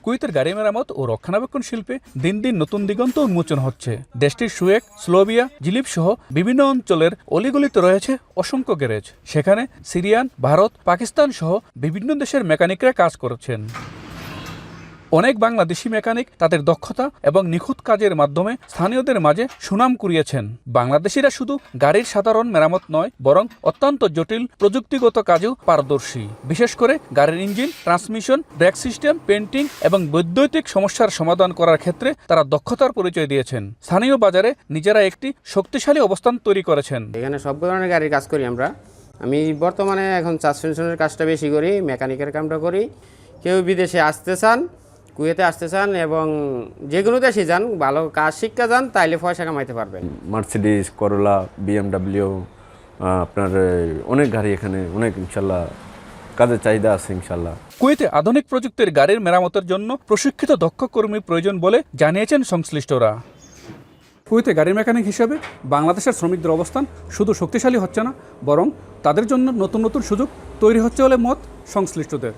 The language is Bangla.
কুয়েতের গাড়ি মেরামত ও রক্ষণাবেক্ষণ শিল্পে দিন দিন নতুন দিগন্ত উন্মোচন হচ্ছে। দেশটির সুয়েক, স্লোভিয়া, জিলিপ সহ বিভিন্ন অঞ্চলের অলিগলিতে রয়েছে অসংখ্য গ্যারেজ। সেখানে সিরিয়ান, ভারত, পাকিস্তান সহ বিভিন্ন দেশের মেকানিকরা কাজ করছেন। অনেক বাংলাদেশি মেকানিক তাদের দক্ষতা এবং নিখুঁত কাজের মাধ্যমে স্থানীয়দের মাঝে সুনাম কুড়িয়েছেন। বাংলাদেশিরা শুধু গাড়ির সাধারণ মেরামত নয়, বরং অত্যন্ত জটিল প্রযুক্তিগত কাজেও পারদর্শী। বিশেষ করে গাড়ির engine, transmission, brake system, painting এবং বৈদ্যুতিক সমস্যার সমাধান করার ক্ষেত্রে তারা দক্ষতার পরিচয় দিয়েছেন। স্থানীয় বাজারে নিজেরা একটি শক্তিশালী অবস্থান তৈরি করেছেন। এখানে সব ধরনের গাড়ির কাজ করি আমরা। আমি বর্তমানে এখন সাসপেনশনের কাজটা বেশি করি, মেকানিকের কামটা করি। কেউ বিদেশে আসতে চান, কুয়েতে আসতে চান এবং যে কোনো দেশে যান, ভালো কাজ শিখতে যান, তাইলে পয়সা কামাইতে পারবেন। মার্সিডিজ, করোলা, BMW, আপনার অনেক গাড়ি এখানে, অনেক ইনশাল্লাহ কাজের চাহিদা আছে ইনশাল্লাহ। কুয়েতে আধুনিক প্রযুক্তির গাড়ির মেরামতের জন্য প্রশিক্ষিত দক্ষ কর্মী প্রয়োজন বলে জানিয়েছেন সংশ্লিষ্টরা। কুয়েতে গাড়ির মেকানিক হিসেবে বাংলাদেশের শ্রমিকদের অবস্থান শুধু শক্তিশালী হচ্ছে না, বরং তাদের জন্য নতুন নতুন সুযোগ তৈরি হচ্ছে বলে মত সংশ্লিষ্টদের।